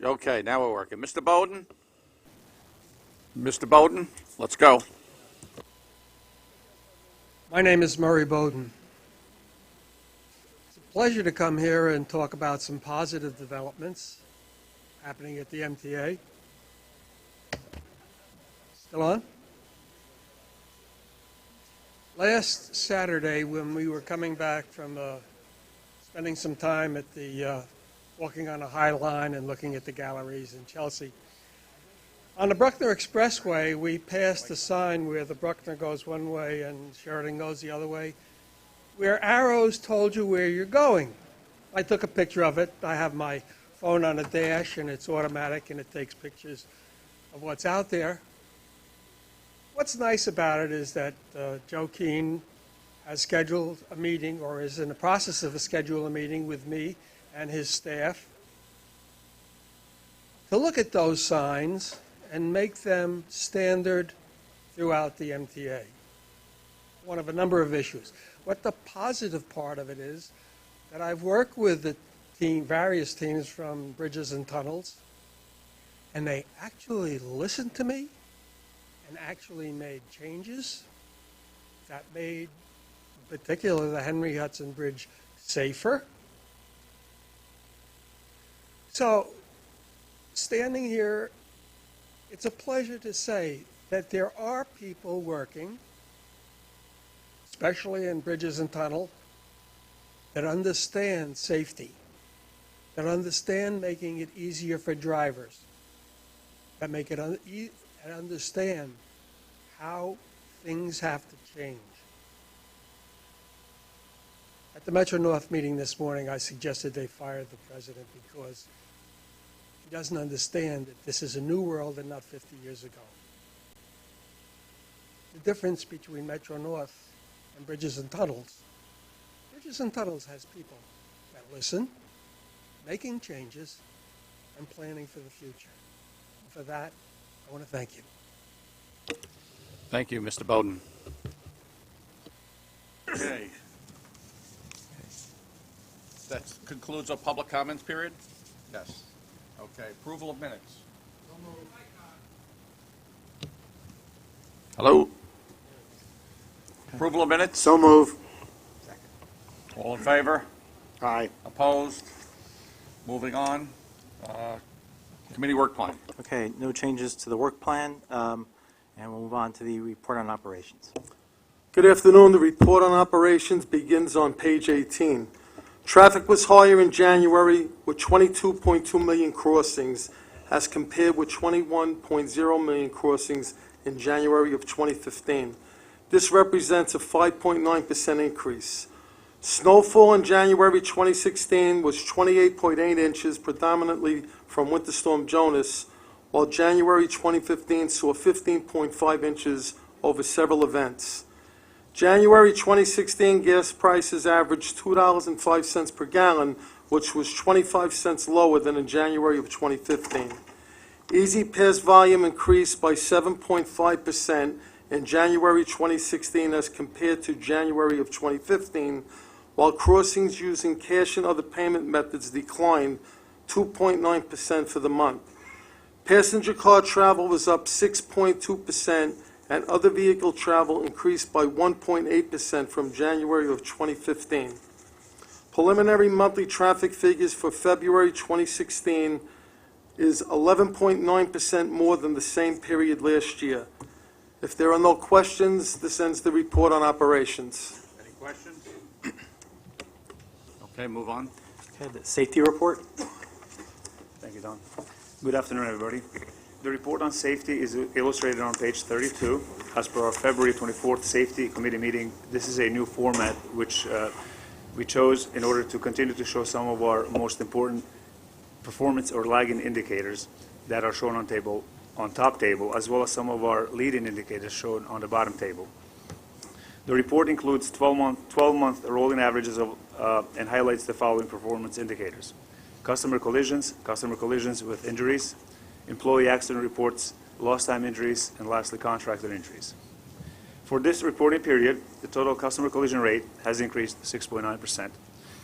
Okay, now we're working. Mr. Bowden? Mr. Bowden, let's go. My name is Murray Bowden. It's a pleasure to come here and talk about some positive developments happening at the MTA. Still on? Last Saturday, when we were coming back from spending some time at the walking on the High Line and looking at the galleries in Chelsea, on the Bruckner Expressway, we passed a sign where the Bruckner goes one way and Sheridan goes the other way, where arrows told you where you're going. I took a picture of it. I have my phone on a dash, and it's automatic, and it takes pictures of what's out there. What's nice about it is that Joe Keene has scheduled a meeting, or is in the process of scheduling a meeting with me and his staff to look at those signs and make them standard throughout the MTA. One of a number of issues. What the positive part of it is that I've worked with the team, various teams from Bridges and Tunnels, and they actually listened to me and actually made changes that made, in particular, the Henry Hudson Bridge safer. So, standing here, it's a pleasure to say that there are people working, especially in Bridges and Tunnel, that understand safety, that understand making it easier for drivers, that make it and understand how things have to change. At the Metro-North meeting this morning, I suggested they fire the president because he doesn't understand that this is a new world and not 50 years ago. The difference between Metro-North and Bridges and Tunnels, Bridges and Tunnels has people that listen, making changes, and planning for the future. And for that, I want to thank you. Thank you, Mr. Bowden. Okay. That concludes our public comments period? Yes. Okay, approval of minutes. Hello? Approval of minutes? So move. All in favor? Aye. Opposed? Moving on. Committee work plan. Okay, no changes to the work plan, and we'll move on to the report on operations. Good afternoon. The report on operations begins on page 18. Traffic was higher in January with 22.2 million crossings as compared with 21.0 million crossings in January of 2015. This represents a 5.9% increase. Snowfall in January 2016 was 28.8 inches, predominantly from Winter Storm Jonas, while January 2015 saw 15.5 inches over several events. January 2016 gas prices averaged $2.05 per gallon, which was 25 cents lower than in January of 2015. Easy Pass volume increased by 7.5% in January 2016 as compared to January of 2015, while crossings using cash and other payment methods declined 2.9% for the month. Passenger car travel was up 6.2%, and other vehicle travel increased by 1.8% from January of 2015. Preliminary monthly traffic figures for February 2016 is 11.9% more than the same period last year. If there are no questions, this ends the report on operations. Any questions? Okay, move on. Okay, the safety report. Thank you, Don. Good afternoon, everybody. The report on safety is illustrated on page 32. As per our February 24th Safety Committee meeting, this is a new format which we chose in order to continue to show some of our most important performance or lagging indicators that are shown on top table, as well as some of our leading indicators shown on the bottom table. The report includes 12-month rolling averages of, and highlights the following performance indicators: customer collisions with injuries, employee accident reports, lost time injuries, and lastly, contractor injuries. For this reporting period, the total customer collision rate has increased 6.9%,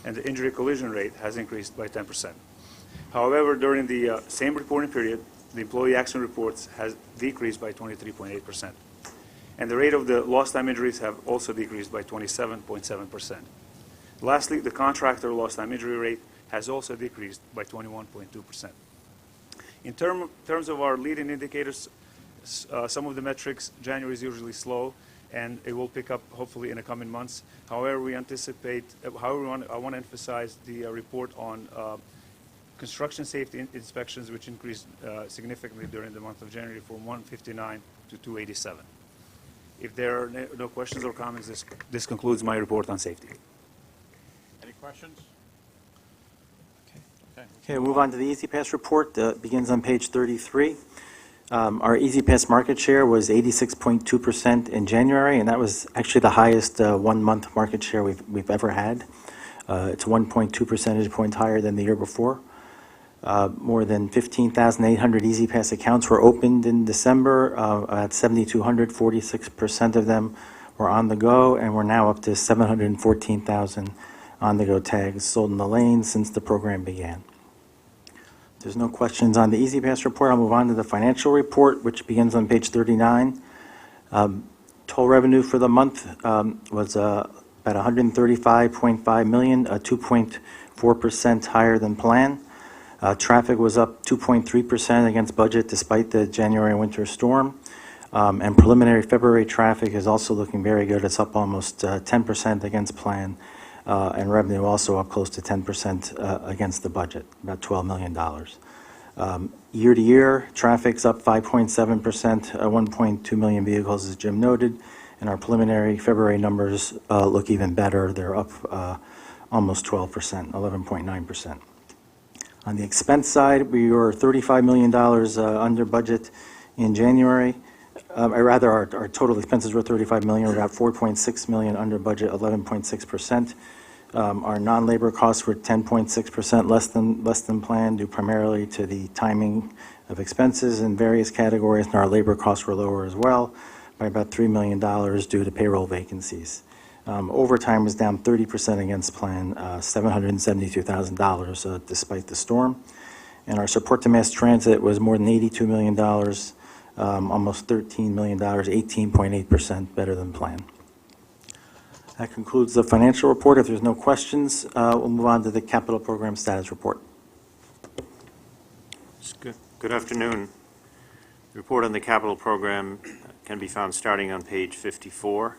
and the injury collision rate has increased by 10%. However, during the same reporting period, the employee action reports has decreased by 23.8%. And the rate of the lost time injuries have also decreased by 27.7%. Lastly, the contractor lost time injury rate has also decreased by 21.2%. In terms of our leading indicators, some of the metrics, January is usually slow, and it will pick up hopefully in the coming months. However, I want to emphasize the report on construction safety inspections, which increased significantly during the month of January from 159 to 287. If there are no questions or comments, this concludes my report on safety. Any questions? Okay, we'll move on to the Easy Pass report. Begins on page 33. Our Easy Pass market share was 86.2% in January, and that was actually the highest one-month market share we've ever had. It's 1.2 percentage points higher than the year before. More than 15,800 Easy Pass accounts were opened in December. At 7,200, 46% of them were on the go, and we're now up to 714,000 on-the-go tags sold in the lane since the program began. If there's no questions on the Easy Pass report, I'll move on to the financial report, which begins on page 39. Toll revenue for the month was about $135.5 million, 2.4% higher than planned. Traffic was up 2.3% against budget despite the January winter storm. And preliminary February traffic is also looking very good. It's up almost 10% against plan, and revenue also up close to 10% against the budget, about $12 million. Year to year, traffic's up 5.7%, 1.2 million vehicles, as Jim noted, and our preliminary February numbers look even better. They're up almost 12%, 11.9%. On the expense side, we were $35 million under budget in January. Our total expenses were $35 million. We're about $4.6 million under budget, 11.6%. Our non-labor costs were 10.6% less than planned, due primarily to the timing of expenses in various categories, and our labor costs were lower as well by about $3 million due to payroll vacancies. Overtime was down 30% against plan, $772,000 despite the storm. And our support to mass transit was more than $82 million, almost $13 million, 18.8% better than planned. That concludes the financial report. If there's no questions, we'll move on to the capital program status report. Good afternoon. The report on the capital program can be found starting on page 54.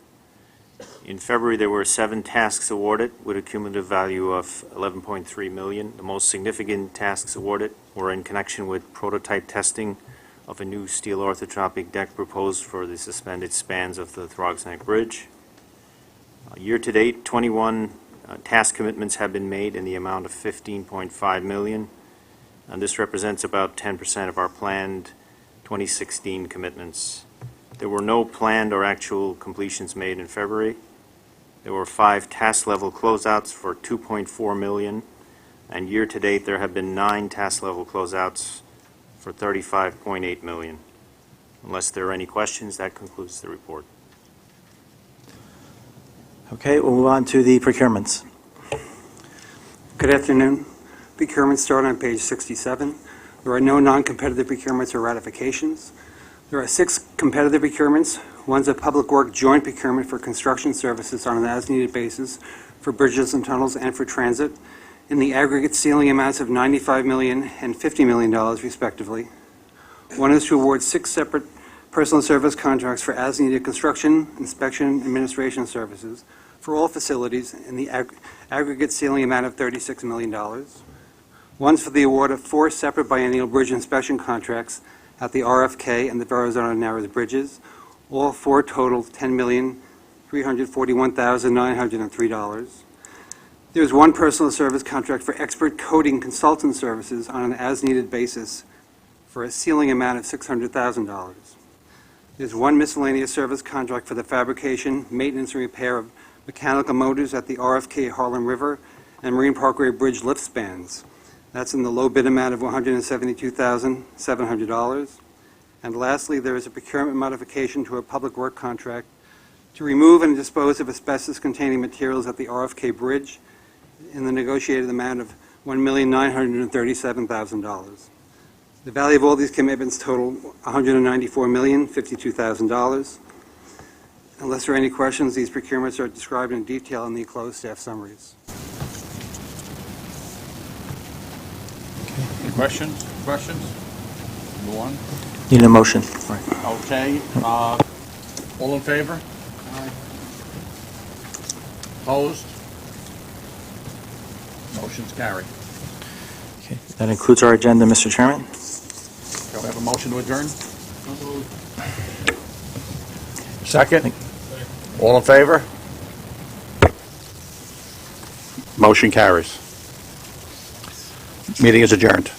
In February, there were 7 tasks awarded with a cumulative value of $11.3 million. The most significant tasks awarded were in connection with prototype testing of a new steel orthotropic deck proposed for the suspended spans of the Throgs Neck Bridge. Year-to-date, 21 task commitments have been made in the amount of $15.5 million, and this represents about 10% of our planned 2016 commitments. There were no planned or actual completions made in February. There were 5 task-level closeouts for $2.4 million, and year-to-date there have been 9 task-level closeouts for $35.8 million. Unless there are any questions, that concludes the report. Okay, we'll move on to the procurements. Good afternoon. Procurements start on page 67. There are no non-competitive procurements or ratifications. There are 6 competitive procurements. One's a public work joint procurement for construction services on an as-needed basis for bridges and tunnels and for transit, in the aggregate ceiling amounts of $95 million and $50 million, respectively. One is to award 6 separate personal service contracts for as-needed construction, inspection, administration services for all facilities in the aggregate ceiling amount of $36 million. One's for the award of 4 separate biennial bridge inspection contracts at the RFK and the Verrazano Narrows bridges. All 4 total $10,341,903. There's 1 personal service contract for expert coding consultant services on an as-needed basis for a ceiling amount of $600,000. There's 1 miscellaneous service contract for the fabrication, maintenance, and repair of mechanical motors at the RFK Harlem River and Marine Parkway Bridge lift spans. That's in the low bid amount of $172,700. And lastly, there is a procurement modification to a public work contract to remove and dispose of asbestos-containing materials at the RFK Bridge in the negotiated amount of $1,937,000. The value of all these commitments total $194,052,000. Unless there are any questions, these procurements are described in detail in the closed staff summaries. Any questions? Questions? Go on. Need a motion. Okay, all in favor? Opposed? Motion's carried. Okay. That includes our agenda, Mr. Chairman. Shall we have a motion to adjourn? Second? All in favor? Motion carries. Meeting is adjourned.